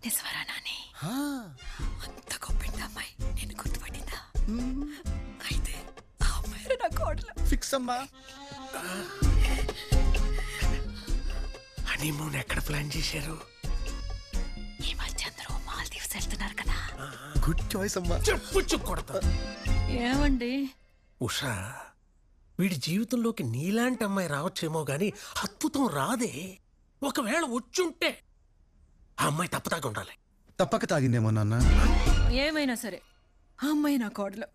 నిజవరా నాని? అంత గొప్పింది అమ్మాయి నేను గుర్తుపట్టిందా? అయితే ఆ అమ్మాయి నా కోడలు ఫిక్స్ అమ్మా. హనీమూన్ ఎక్కడ ప్లాన్ చేశారు? ఈ మధ్య అందరూ మాల్దీవ్స్ వెళ్తున్నారు కదా. గుడ్ చాయిస్ అమ్మా. చెప్పు కొడతా. ఏమండి ఉషా, వీడి జీవితంలోకి నీలాంటి అమ్మాయి రావచ్చేమో గాని అద్భుతం రాదే. ఒకవేళ వచ్చుంటే ఆ అమ్మాయి తప్పదాకా ఉండాలి. తప్పక తాగిందేమో నాన్న. ఏమైనా సరే ఆ అమ్మాయి నా కోడలు.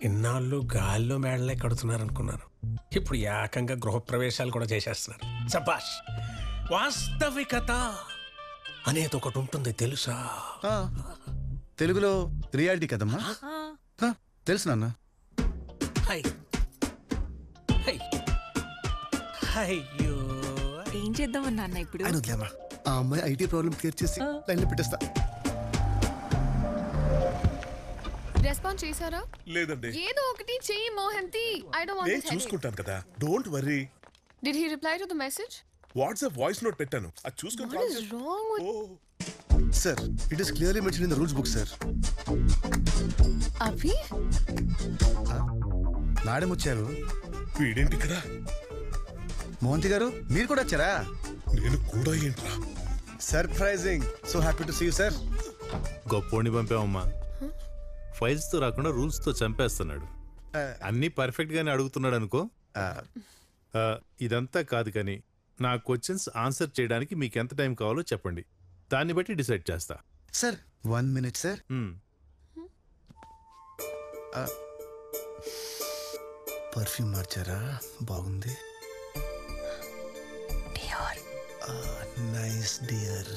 ఇన్నాళ్ళు గాల్లో మేడలే కడుతున్నారనుకున్నాను, ఇప్పుడు ఏకంగా గృహప్రవేశాలు కూడా చేసేస్తున్నారు. సబాష్. వాస్తవికత అనేది ఒకటి ఉంటుంది తెలుసా? తెలుగులో రియాలిటీ కదమ్మా. తెలుసు నాన్న. అయ్యో, ఏం చేద్దామన్నా అన్న ఇప్పుడు? ఆ అమ్మాయి ఐటీ ప్రాబ్లం క్లియర్ చేసి లైన్లో పెట్టేస్తా. రెస్పాన్స్ చేశారా? లేదండి. ఏదో ఒకటి చెయ్యి మోహంతి. ఐ డోంట్ వాంట్ నేను చూసుకుంటాను కదా, don't worry. Did he reply to the message? WhatsApp voice note పెట్టాను, అది చూసుకొని. What is wrong with sir? It is clearly mention in the rules book sir. Abhi madam వచ్చారు. వీడేంటి ఇక్కడ? మోహంతి గారు మీరు కూడా వచ్చారా? నేను కూడా ఏంట్రా? Surprising. So happy to see you sir. గొప్పోడిని పంపామమ్మా. ఫైల్స్ తో రాకుండా రూల్స్ తో చంపేస్తున్నాడు. అన్ని పర్ఫెక్ట్ గానే అడుగుతున్నాడు అనుకో. ఇదంతా కాదు కానీ నా క్వశ్చన్స్ ఆన్సర్ చేయడానికి మీకు ఎంత టైం కావాలో చెప్పండి, దాన్ని బట్టి డిసైడ్ చేస్తా. Sir 1 minute sir. పర్ఫ్యూమ్ మార్చారా? బాగుంది. Nice dear.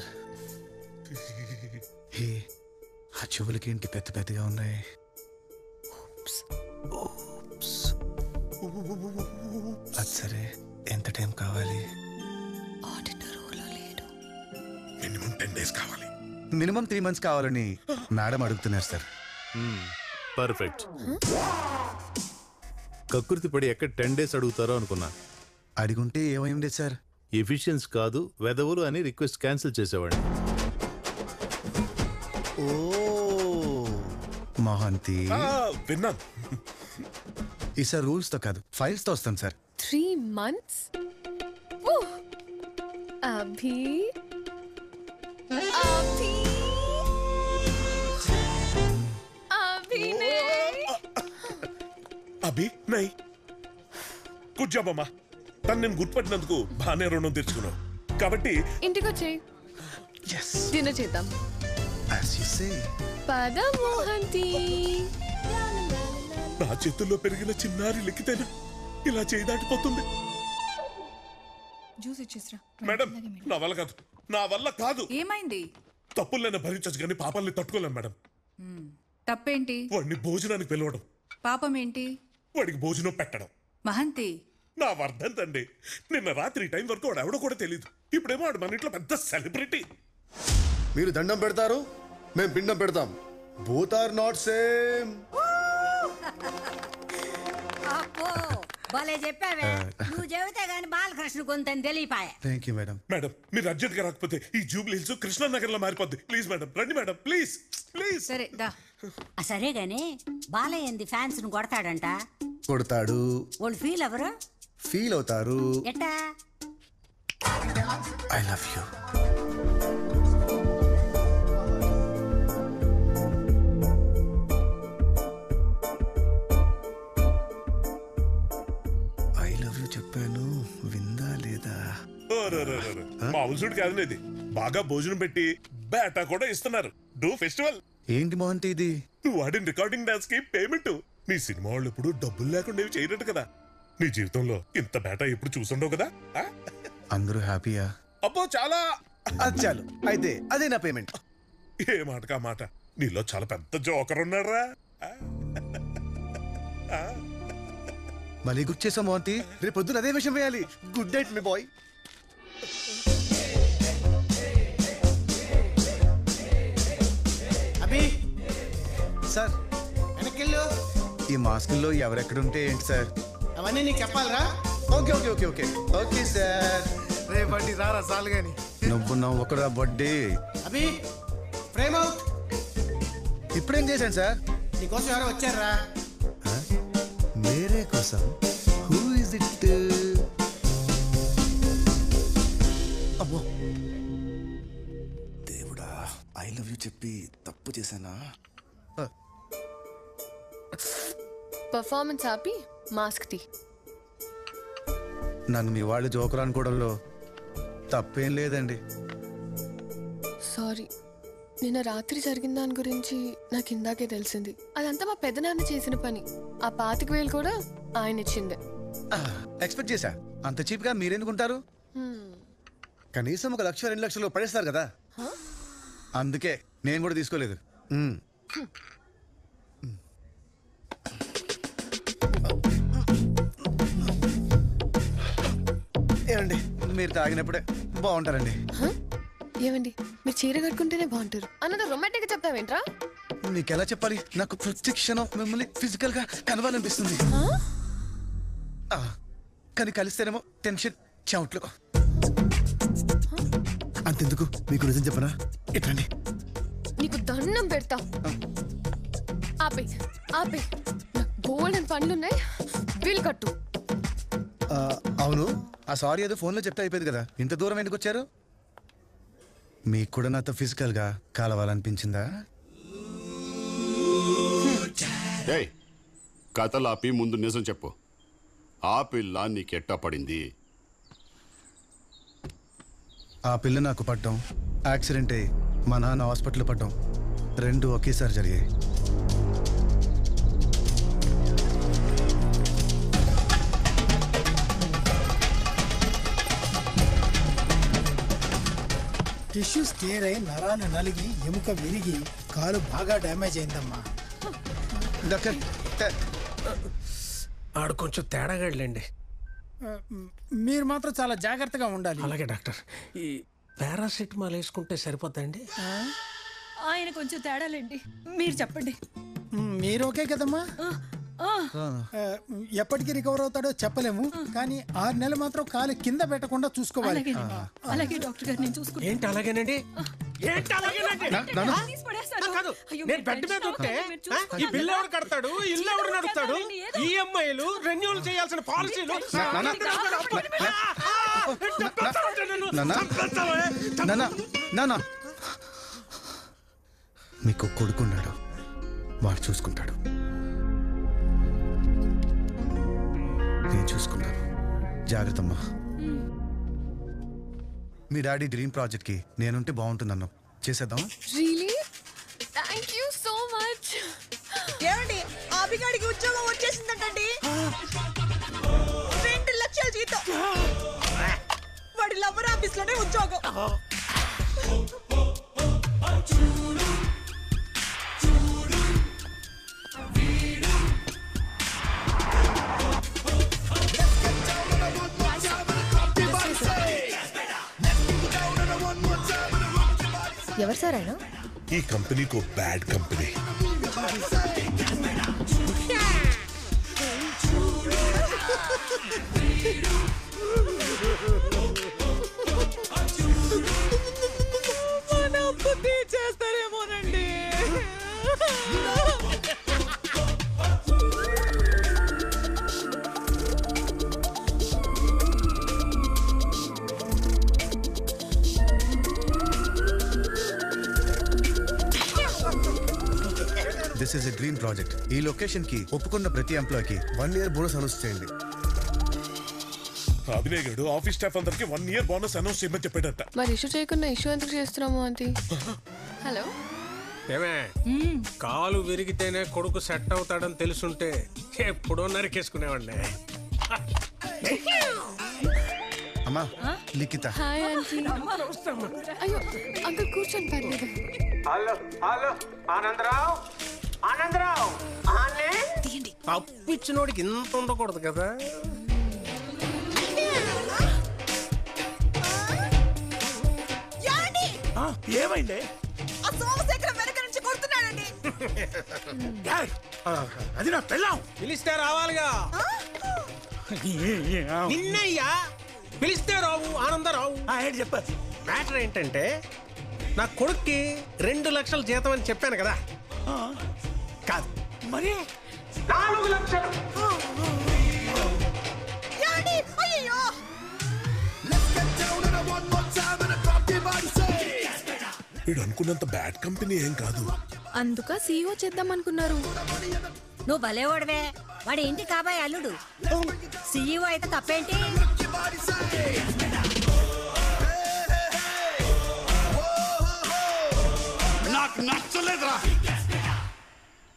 హే, ఆ చెవులకి ఏంటి పెద్ద పెద్దగా ఉన్నాయి? అది సరే, ఎంత టైం కావాలి? మినిమం 10 days కావాలి. మినిమం 3 months కావాలని మేడం అడుగుతున్నారు సార్. పర్ఫెక్ట్. కకృతి పడి ఎక్కడ 10 days అడుగుతారో అనుకున్నా. అడిగుంటే ఏమైంది సార్? ఎఫిషియన్స్ కాదు వెదవులు అని రిక్వెస్ట్ క్యాన్సిల్ చేసేవాడిని. ఓ మోహంతి, విన్నాను. ఈసారి రూల్స్ తో కాదు ఫైల్స్ తో వస్తాం సార్. 3 months? అభి అభి అభి నై. గుడ్ జాబ్ అమ్మా. తను నేను గుర్తుపట్టినందుకు బాగానే రుణం తెచ్చుకున్నావు కాబట్టి ఇంటికి వచ్చేయి, డిన్నర్ చేద్దాం. పద మోహంతి. నా చేతుల్లో పెరిగిన చిన్నారి లిఖితేనా ఇలా చేయి దాటిపోతుంది? జ్యూస్ ఇచ్చేసరా. మేడం, నా వల్ల కాదు, నా వల్ల కాదు. ఏమైంది? తప్పులైనా భరించచ్చు కానీ పాపాలని తట్టుకోలేను మేడం. తప్పేంటి? వాడిని భోజనానికి పిలవడం. పాపం ఏంటి? వాడికి భోజనం పెట్టడం. మహంతి, నా వర్ధంతండి. నిన్న రాత్రి టైం వరకు వాడు ఎవడో కూడా తెలియదు. ఇప్పుడేమో వాడు మన ఇంట్లో పెద్ద సెలబ్రిటీ. మీరు దండం పెడతారు, మేము పిండం పెడతాం. Both are not same. భలే చెప్పావే. నువ్వు చెబితే గాని బాలకృష్ణ కొంత తెలియపాయ. Thank you madam. మేడం, మీరు అర్జెంట్ గా రాకపోతే ఈ జూబ్లీ హిల్స్ కృష్ణానగర్ లో మారిపోద్ది. ప్లీజ్ మేడం, రండి మేడం, ప్లీజ్ ప్లీజ్. సరే దా. సరే గాని బాలయ్య ఏంది ఫ్యాన్స్ ను కొడతాడంట? కొడతాడు. వాళ్ళు ఫీల్ ఎవరు? ఫీల్ అవుతారు. ఎట్టా? I love you. I love you చెప్పాను, విందా లేదా? మామూలు చూడు కాదు, ఇది బాగా భోజనం పెట్టి బేటా కూడా ఇస్తున్నారు. Do festival. ఏంటి మోహంతి ఇది? నువ్వు ఆడిన రికార్డింగ్ డాన్స్ కి పేమెంట్. నీ సినిమా వాళ్ళు ఎప్పుడు డబ్బులు లేకుండా ఏవి చేయనట్టు కదా. నీ జీవితంలో ఇంత బేటా ఎప్పుడు చూసుండవు కదా. అందరూ హ్యాపీయా? అబ్బో చాలా. చాలు అయితే అదే నా పేమెంట్. ఏ మాటకా మాట, నీలో చాలా పెద్ద జోకర్ ఉన్నారా. మళ్ళీ గుర్తు చేసా మోహంతి, రేపు పొద్దున అదే విషయం వేయాలి. గుడ్ నైట్ మీ బాయ్. అభి సార్, వెనకెళ్ళు. ఈ మాస్కుల్లో ఎవరెక్కడుంటే ఏంటి సార్? అవన్నీ నీకు చెప్పాలరా? Okay okay okay okay okay sir. రేపటి రారా సాలు గాని. నువ్వు ఒకడా బడ్డీ. అభి ఫ్రేమ్ అవుట్. ఇప్పుడేం చేశాను సార్? నీకోసం ఎవరో వచ్చారా? మేరే కోసం. Who is it? అబ్బో దేవుడా, ఐ లవ్ యూ చెప్పి తప్పు చేశానా? పర్ఫార్మెన్స్ ఆపి మాస్క్ తీ. నన్ను మీ వాళ్ళు జోకులు అనుకోవడంలో తప్పేం లేదండి. సారీ, నిన్న రాత్రి జరిగిన దాని గురించి నాకు ఇందాకే తెలిసింది. అదంతా మా పెద్దనాన్న చేసిన పని. ఆ 25,000 కూడా ఆయన ఇచ్చిందే. ఎక్స్పెక్ట్ చేశా. అంత చీప్ గా మీరెందుకుంటారు? కనీసం 1 లక్ష 2 లక్షలు పడేస్తారు కదా, అందుకే నేను కూడా తీసుకోలేదు. ఏమండి, మీరు తాగినప్పుడే బాగుంటారండి. ఏమండి, మీరు చీర కట్టుకుంటేనే బాగుంటారు అన్నది రొమాంటిక్ గా చెప్తావేంట్రా? మీకు ఎలా చెప్పాలి? నాకు ప్రతి క్షణం మిమ్మల్ని ఫిజికల్ గా కలవాలనిపిస్తుంది. కానీ కలిస్తేనేమో టెన్షన్ చెమట్లు. అంతెందుకు, మీకు నిజం చెప్పనా? ఇట్లండి, నీకు దండం పెడతా. ఆపే ఆపే, నాకు బోల్డెన్ పనులున్నాయి, బిల్ కట్టు. అవును, ఆ సారీ ఏదో ఫోన్లో చెప్తే అయిపోయింది కదా, ఇంత దూరం ఎందుకు వచ్చారు? మీకు కూడా నాతో ఫిజికల్ గా కలవాలనిపించిందా? కథలాపి ముందు నిజం చెప్పు. ఆ పిల్ల నీకెట్టా పడింది? ఆ పిల్ల నాకు పడ్డం, యాక్సిడెంట్ అయ్యి మా నాన్న హాస్పిటల్ పడ్డం, 2 ఒకేసారి జరిగాయి. టిష్యూస్ టేర్ అయి నరాలు నలిగి ఎముక విరిగి కాలు బాగా డ్యామేజ్ అయిందమ్మా. డాక్టర్, ఆడు కొంచెం తేడాగాడులేండి. మీరు మాత్రం చాలా జాగ్రత్తగా ఉండాలి. అలాగే డాక్టర్. ఈ పారాసిటమాల్ వేసుకుంటే సరిపోతాయండి? ఆయన కొంచెం తేడాలేండి, మీరు చెప్పండి. మీరు ఓకే కదమ్మా? ఎప్పటికి రికవర్ అవుతాడో చెప్పలేము, కానీ 6 నెలలు మాత్రం కాలు కింద పెట్టకుండా చూసుకోవాలి. అలాగే డాక్టర్ గారు, నేను చూసుకుంటాను. ఏంటి అలాగేనండి? ఏంటి అలాగేనండి? కాదు, నేను బెడ్ మీద ఉంటే ఈ బిల్లు ఎవరు కడతాడు, ఇల్లు ఎవరు నడుపుతాడు, ఈఎంఐలు రెన్యూల్ చేయాల్సిన పాలసీలు. మీకు కొడుకున్నాడు, వాడు చూసుకుంటాడు. నేను చూసుకున్నాను. జాగ్రత్తమ్మా. మీ డాడీ డ్రీమ్ ప్రాజెక్ట్ కి నేనుంటే బాగుంటుందన్నా. చేసేద్దాం. రియలీ? Thank you so much. ఏమండి, అభిగాడికి ఉద్యోగం వచ్చేసిందంటండి. 2 లక్షల జీతం, వాడి లవర్ ఆఫీస్ లోనే ఉద్యోగం. ఎవరు సార్ ఆయన? ఈ కంపెనీకి బ్యాడ్ కంపెనీ. మన అప్పు తీర్చేస్తారేమోనండి. This is a dream project. ఈ లొకేషన్ కి ఒప్పుకున్న ప్రతి ఎంప్లాయ్ కి 1 year బోనస్ అనౌన్స్ చేయండి. అభినయ్ గారు ఆఫీస్ స్టాఫ్ అందరికి 1 year బోనస్ అనౌన్స్ చేయమని చెప్పాడట. మరి ఇష్యూ చేయకుండా ఇష్యూ ఎందుకు చేస్తున్నాము ఆంటీ? హలో, ఏమే, కాలు విరిగితేనే కొడుకు సెట్ అవుతాడని తెలుసుంటే ఎప్పుడో నరికేసుకునేవాడిని. అమ్మా, లిఖిత. Hi aunty. అయ్యో అంకుల్, కూర్చొని పర్లేదు. Hello hello, Anandarao, Anandarao. అప్పిచ్చినోడికి ఇంత ఉండకూడదు కదా. ఏమైంది? సోమశేఖరం వెనక నుంచి కొడుతున్నాడండి. అది నా పెళ్ళాం. పిలిస్తే రావాలిగా. నిన్నయ్యా పిలిస్తే రావు ఆనందరావు. ఏంటి చెప్పారు? మ్యాటర్ ఏంటంటే నా కొడుక్కి 2 లక్షల జీతం అని చెప్పాను కదా. కాదు మరి 4 లక్షలు. వీడు అనుకున్నంత బ్యాడ్ కంపెనీ ఏం కాదు. అందుక సీఈఓ చేద్దాం అనుకున్నారు. నువ్వు భలేవాడవే. వాడి ఇంటి కాబోయే అల్లుడు. సీఈఓ అయితే తప్పేంటి? నాకు నచ్చలేదురా.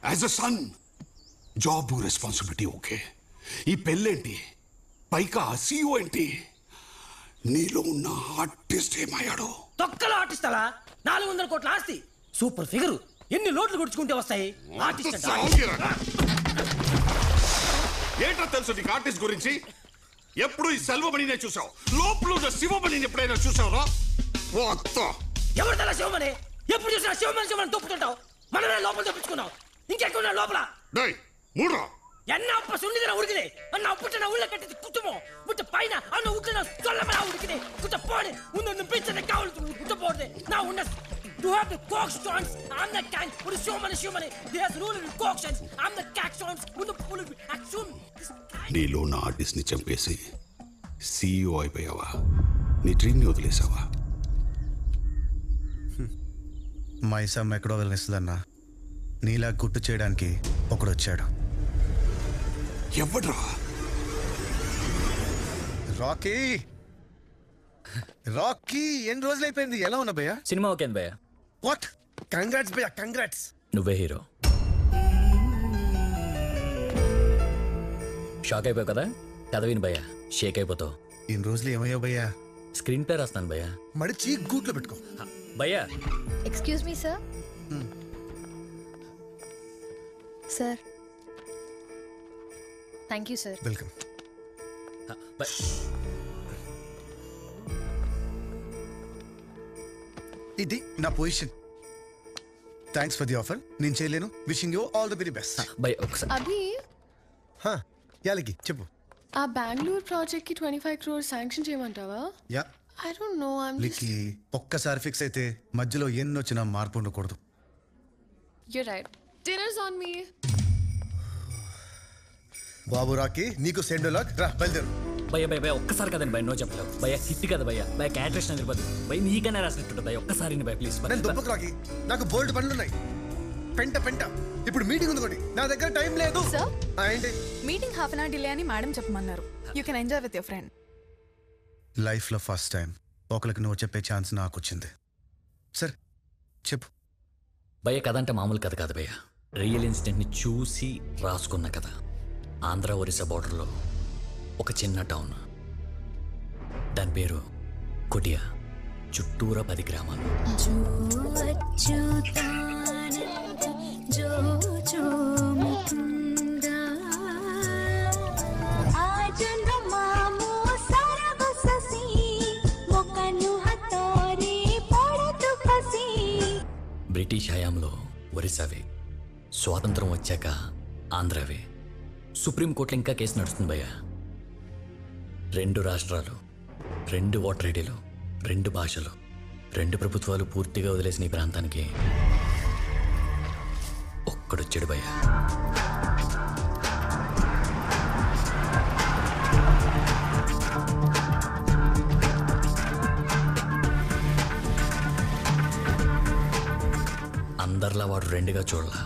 As a son job responsibility okay. ఈ పెళ్ళేంటి, పైగా సీఈఓ ఏంటి? నీలో ఉన్న ఆర్టిస్ట్ ఏమయ్యాడు? తొక్కలో ఆర్టిస్ట్ అలా 400 కోట్ల ఆస్తి, సూపర్ ఫిగర్, ఎన్ని లోట్లు గుడుచుకుంటే వస్తాయి ఆర్టిస్ట్. ఏంటో తెలుసు నీకు ఆర్టిస్ట్ గురించి? ఎప్పుడు ఈ సెల్వమణినే చూసావు, లోపల శివమణిని ఎప్పుడైనా చూసావురా? ఎవరు తెల శివమణి? ఎప్పుడు చూసినా శివమణి శివమణి తొప్పుతుంటావు. మనమే లోపల తప్పించుకున్నావు, ఇంకెక్కున్నా లోపల. என்ன அப்ப சொல்லுகிற உடுக்குதே அண்ணா புட்டன உள்ள கட்டி குத்துமோ புட்ட பைன அண்ணா உட்ல சொல்லமடா உடுக்குதே குத்த போடு உன்ன பிச்சன காவல் குத்த போடு நான் உன்ன to have the cock stones I'm the kind for the showman there's rule in cock stones I'm the cack stones with the full action. నీలో నా ఆర్టిస్ట్ ని చంపేసి సీఈఓ అయిపోయావా? నీ డ్రీమ్ ని వదిలేసావా? మైసమ్ ఎక్కడో వదిలేస్తుందన్నా. నీలా గుట్టు చేయడానికి ఒకడు వచ్చాడు. ఎవడ్రా? రాకీ. రాకీ ఎన్ని రోజులు అయిపోయింది? ఎలా ఉన్నా భయ్యా? సినిమా ఓకే భయ్యా. వాట్? కంగ్రాట్స్ భయ్యా, కంగ్రాట్స్. నువ్వే హీరో. షాక్ అయిపోయావు కదా, కథ విను భయ్యా, షేక్ అయిపోతావు. ఇన్ని రోజులు ఏమయ్యావు భయ్యా? స్క్రీన్ ప్లే రాస్తాను భయ్యా. మడిచి గూట్లో పెట్టుకో భయ్యా. Excuse me sir. Sir thank you sir. Welcome. ఇది నా position. Thanks for the offer. నేను చేయలేను. Wishing you all the very best. Abhi, యాలకి చెప్పు. ఆ బెంగళూరు ప్రాజెక్ట్ కి 25 crores శాంక్షన్ చేయమంటావా? యా. I don't know. లికి ఒక్కసారి ఫిక్స్ అయితే మధ్యలో ఎన్ని వచ్చినా మార్పు ఉండకూడదు. You're right. Dinner's on me. Babu Rocky, నీకు సెండ్ లాక్. రా బయలుదేరు. భయ్యా భయ్య ఒక్కసారి కదండి భయ, నో చెప్పలేవు భయ్య. హిట్ కదా భయ్య. భయ క్యాటరేషన్ నిలబదు భయ, నీకన్నా రాసినట్టు భయ. ఒక్కసారి భయ ప్లీజ్. నేను దుబ్బకు రాకీ, నాకు బోల్డ్ పనులున్నాయి. పెంట ఇప్పుడు మీటింగ్ ఉంది ఒకటి, నా దగ్గర టైం లేదు. ఏంటి meeting half an hour delay అని మేడం చెప్పమన్నారు. You can enjoy with your friend. Life లో ఫస్ట్ టైం ఒకరికి నువ్వు చెప్పే ఛాన్స్ నాకు వచ్చింది. సరే చెప్పు. భయ్య కథ అంటే మామూలు కథ కాదు భయ్య, రియల్ ఇన్సిడెంట్ ని చూసి రాసుకున్న కథ. ఆంధ్ర ఒరిస్సా బోర్డర్లో ఒక చిన్న టౌన్, దాని పేరు కొటియా. చుట్టూరా 10 గ్రామాలు. బ్రిటిష్ హయాంలో ఒరిస్సావే, స్వాతంత్రం వచ్చాక ఆంధ్రవే. సుప్రీంకోర్టులో ఇంకా కేసు నడుస్తుంది భయ్య. 2 రాష్ట్రాలు, 2 ఓటర్ ఐడీలు, 2 భాషలు, 2 ప్రభుత్వాలు పూర్తిగా వదిలేసిన ఈ ప్రాంతానికి ఒక్కడొచ్చాడు భయ్య. అందరిలా వాడు 2గా చూడలా,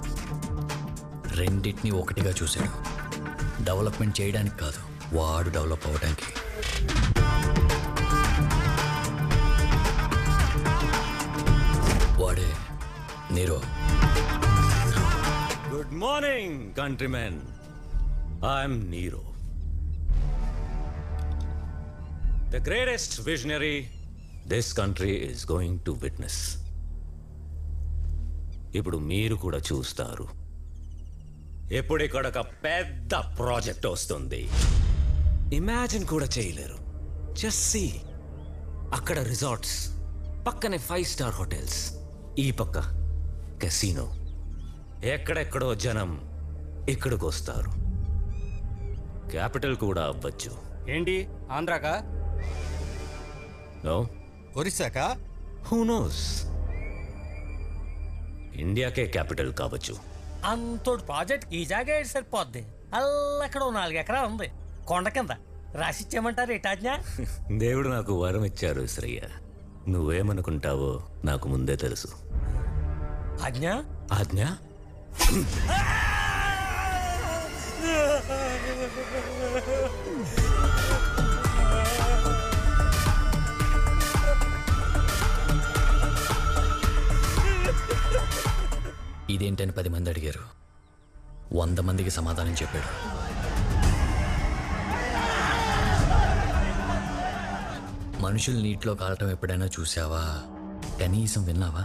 రెండింటినీ ఒకటిగా చూశాడు. డెవలప్మెంట్ చేయడానికి కాదు, వాడు డెవలప్ అవ్వడానికి. వాడే Nero. Good morning countrymen, I'm Nero, the greatest visionary this country is going to witness. ఇప్పుడు మీరు కూడా చూస్తారు. ఎప్పుడు ఇక్కడ ఒక పెద్ద ప్రాజెక్ట్ వస్తుంది, ఇమాజిన్ కూడా చేయలేరు. జస్ట్ సీ, అక్కడ రిసార్ట్స్, పక్కనే 5 స్టార్ హోటల్స్, ఈ పక్క కెసినో. ఎక్కడెక్కడో జనం ఇక్కడికి వస్తారు. క్యాపిటల్ కూడా అవ్వచ్చు. ఏంటి ఆంధ్రాకా? నో ఒరిస్సాకా? హూ నోస్, ఇండియాకే క్యాపిటల్ కావచ్చు. అంతోటి ప్రాజెక్ట్ ఈ జాగా సరిపోద్ది. అల్లక్కడ 4 ఎకరాలు ఉంది కొండ కింద. రాసిచ్చేయమంటారు ఏటాజ్ఞ? దేవుడు నాకు వరం ఇచ్చారు శ్రయ్య. నువ్వేమనుకుంటావో నాకు ముందే తెలుసు. ఆజ్ఞ? ఆజ్ఞ? ఇదేంటని 10 మంది అడిగారు. 100 మందికి సమాధానం చెప్పాడు. మనుషులు నీటిలో కాలటం ఎప్పుడైనా చూసావా? కనీసం విన్నావా?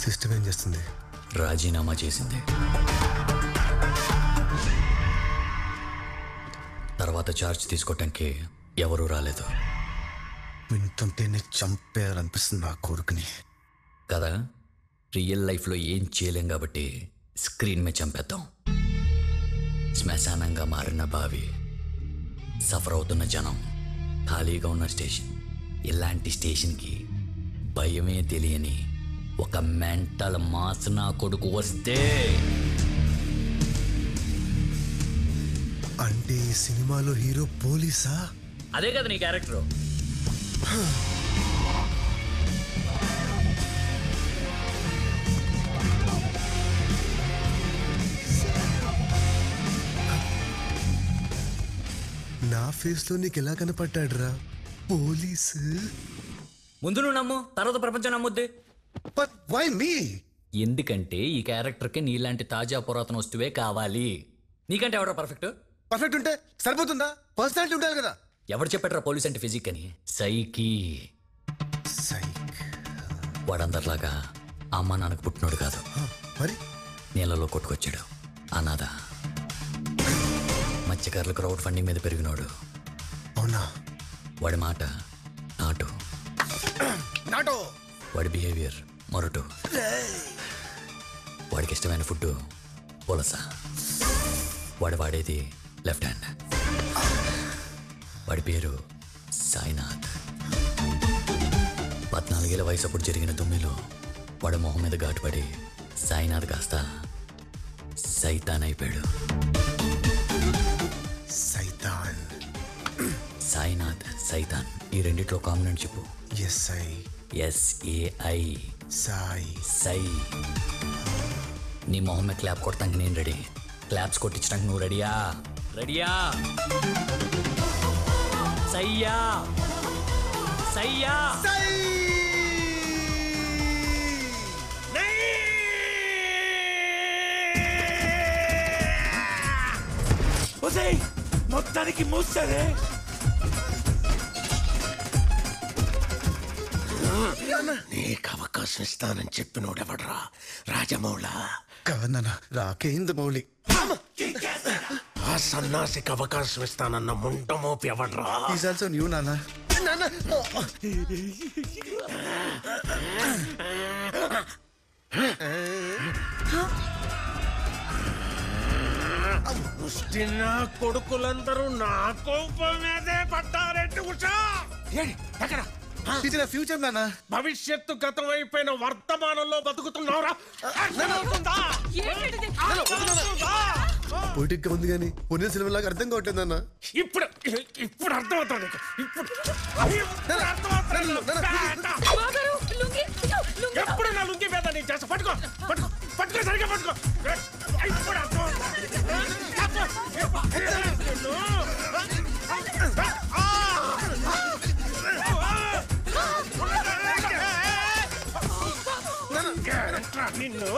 సిస్టమ్ ఏం చేస్తుంది? రాజీనామా చేసింది. తర్వాత ఛార్జ్ తీసుకోవటానికి ఎవరూ రాలేదు. వింటుంటేనే చంపేయాలనిపిస్తుంది నా కొడుకుని కదా. రియల్ లైఫ్లో ఏం చేయలేం కాబట్టి స్క్రీన్ మీద చంపేద్దాం. శ్మశానంగా మారిన బావి, సఫర్ అవుతున్న జనం, ఖాళీగా ఉన్న స్టేషన్. ఇలాంటి స్టేషన్కి భయమే తెలియని ఒక మెంటల్ మాస్ నా కొడుకు వస్తే, అంటే ఈ సినిమాలో హీరో పోలీసా? అదే కదా నీ క్యారెక్టర్. నా ఫేస్ లో నీకు ఎలా కనపడ్డాడ్రా పోలీసు? ముందు నువ్వు నమ్ము, తర్వాత ప్రపంచం నమ్ముద్ది. But why me? ఎందుకంటే ఈ క్యారెక్టర్కి నీలాంటి తాజా పురాతన వస్తువే కావాలి. నీకంటే ఎవడో పర్ఫెక్ట్? పర్ఫెక్ట్ ఉంటే సరిపోతుందా? పర్సనాలిటీ ఉండాలి కదా. ఎవరు చెప్పాడ్రా పోలీస్ అంటే ఫిజిక్ అని? సైకి. వాడందరిలాగా అమ్మ నాన్నకు పుట్టినోడు కాదు. మరి నీళ్ళలో కొట్టుకొచ్చాడు. అనాథ. మత్స్యకారులు క్రౌడ్ ఫండింగ్ మీద పెరిగినోడు. అవునా? వాడి మాట నాటు. నాటో. వాడి బిహేవియర్ మొరటు. వాడికి ఇష్టమైన ఫుడ్ పులస. వాడు వాడేది లెఫ్ట్ హ్యాండ్. వాడి పేరు సాయినాథ్. 14 ఏళ్ల వయసు అప్పుడు జరిగిన దుమ్మిలో వాడి మొహం మీద ఘాటుపడి సాయినాథ్ కాస్త సైతాన్ అయిపోయాడు. సైతాన్. సాయినాథ్, సైతాన్, ఈ రెండిట్లో కాంబినేషన్ చెప్పు. ఎస్ఐ. SAI. సాయి. సై. నీ మొహం మీద క్లాప్ కొడతానికి నేను రెడీ. క్లాప్స్ కొట్టించడానికి నువ్వు రెడీయా? రెడీయా? సయ్యా. సయ్యా. మొత్తానికి మూస్తారే. నీకు అవకాశం ఇస్తానని చెప్పినోడెవడ్రా? రాజమౌళా? కాదన్నా, రాకేంద్ర మౌళి. ఆ సన్నాసికి అవకాశం ఇస్తానన్న ముంటమోపి ఎవడ్రా? ఈజ్ ఆల్సో న్యూ నాన్న. నా కొడుకులందరూ నా కోపం మీదే పడ్డారెంటి ఉషా? ఎక్కడ? ఫ్యూచర్ నాన్న. భవిష్యత్తు గతం అయిపోయిన వర్తమానంలో బతుకుతున్నావురా? పొలిటిక్ గా ఉంది కానీ పొన్నిన సినిమాలాగా అర్థం కావట్లేదు నాన్న. ఇప్పుడు ఇప్పుడు అర్థమవుతుంది. ఎప్పుడు నా లుంగి మీద నీకు చేస్తా. పట్టుకో పట్టుకో పట్టుకో, సరిగ్గా పట్టుకో. ఇప్పుడు అర్థమవుతుంది. నిన్ను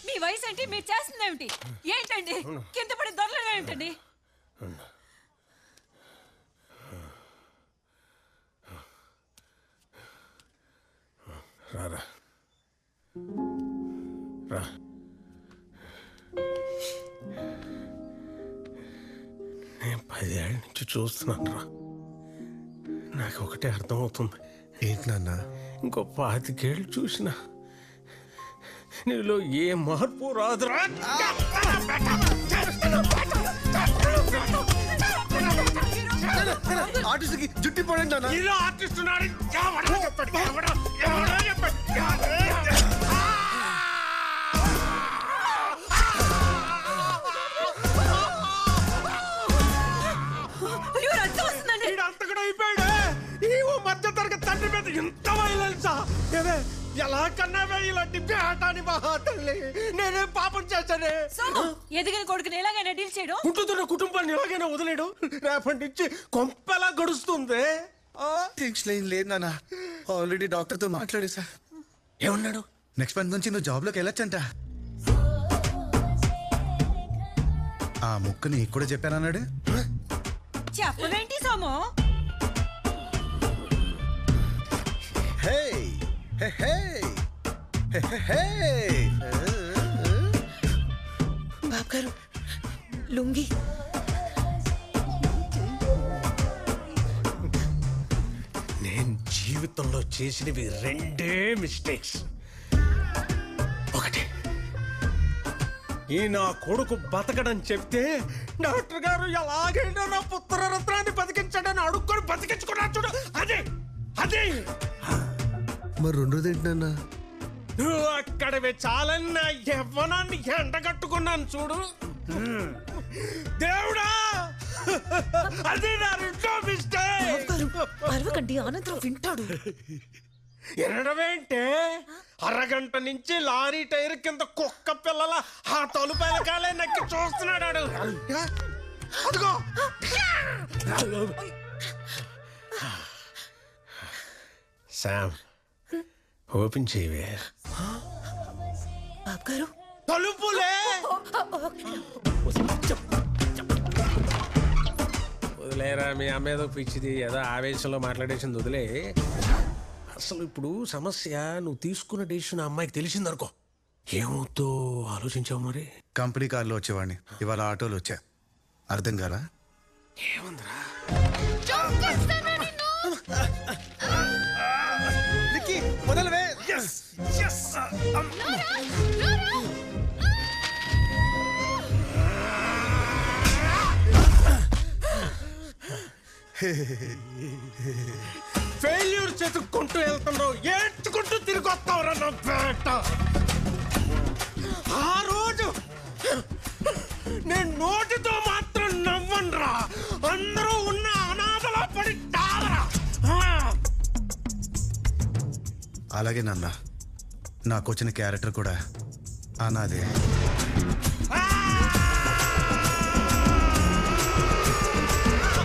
మీ వయసు ఏంటి? మీరు చేస్తుందేమిటి? ఏంటండి కింద పడి దొరలగా ఏంటండి? చూస్తున్నాను రా. నాకు ఒకటే అర్థం అవుతుంది. ఏంటి నాన్న? ఇంకో 25 ఏళ్ళు చూసిన నీలో ఏ మార్పు రాదురా. ఆర్టిస్ట్కి జుట్టి పడండి నాన్న. ఇలా ఆర్టిస్ట్ ఉన్నాడు. ఎవడో చెప్పాడు. మధ్య తరగతి తండ్రి మీద ఇంత వైలెన్సా? ఎలా కన్నావే ఇలాంటి బేటాని మహా తల్లి? నేనే పాపం చేశానే. ఎదిగిన కొడుకుని ఎలాగైనా డీల్ చేయడం, ఉంటున్న కుటుంబాన్ని ఎలాగైనా వదిలేయడం రేపటి నుంచి కొంపెలా గడుస్తుంది. టెన్షన్ ఏం లేదు నాన్న, ఆల్రెడీ డాక్టర్తో మాట్లాడేసా. ఏమన్నాడు? నెక్స్ట్ మంత్ నుంచి నువ్వు జాబ్లోకి వెళ్ళొచ్చంట. ఆ ముక్క నీకు కూడా చెప్పానన్నాడు. చెప్పవేంటి సోము? బాబు గారు లుంగి. నేను జీవితంలో చేసినవి 2 మిస్టేక్స్. ఒకటి, ఈ నా కొడుకు బతకడని చెప్తే డాక్టర్ గారు ఎలాగైనా నా పుత్రరత్నాన్ని బతికించడని అడుక్కొని బతికించుకున్నా చూడు. అదే అదే మరి రెండోది ఏంటన్నా? నువ్వు అక్కడవి చాలన్న యవ్వనాన్ని ఎండగట్టుకున్నాను చూడు. దేవుడా, అది నా రెండో మిస్టేక్. అరవకండి, అనంతరం వింటాడు. ఎనడమేంటే అరగంట నుంచి లారీ టైర్ కింద కుక్క పిల్లల ఆ తలుపలకాలే నక్కి చూస్తున్నాడు. అదిగో శామ్, ఓపెన్ చేయవే. బాబు గారు తలుపులే. వదిలేరా, మీ అమ్మ ఏదో పిచ్చిది, ఏదో ఆవేశంలో మాట్లాడేసింది, వదిలే. అసలు ఇప్పుడు సమస్య, నువ్వు తీసుకున్న డెసిషన్ అమ్మాయికి తెలిసిందనుకో, ఏమవుతో ఆలోచించావు? మరి కంపెనీ కార్లో వచ్చేవాడిని, ఇవాళ ఆటోలో వచ్చా. అర్థం కాలా? ఏముందిరా? మొదలువే. ఫెయిల్యూర్ చెతుక్కుంటూ వెళ్తున్నావు, ఏడ్చుకుంటూ తిరిగి వస్తావురా నా పేట. ఆ రోజు నేను నోటితో మాత్రం నవ్వనురా, అందరూ ఉన్న అనాథలా పడి తావరా. అలాగే నాన్న, నాకు వచ్చిన క్యారెక్టర్ కూడా అనాదే.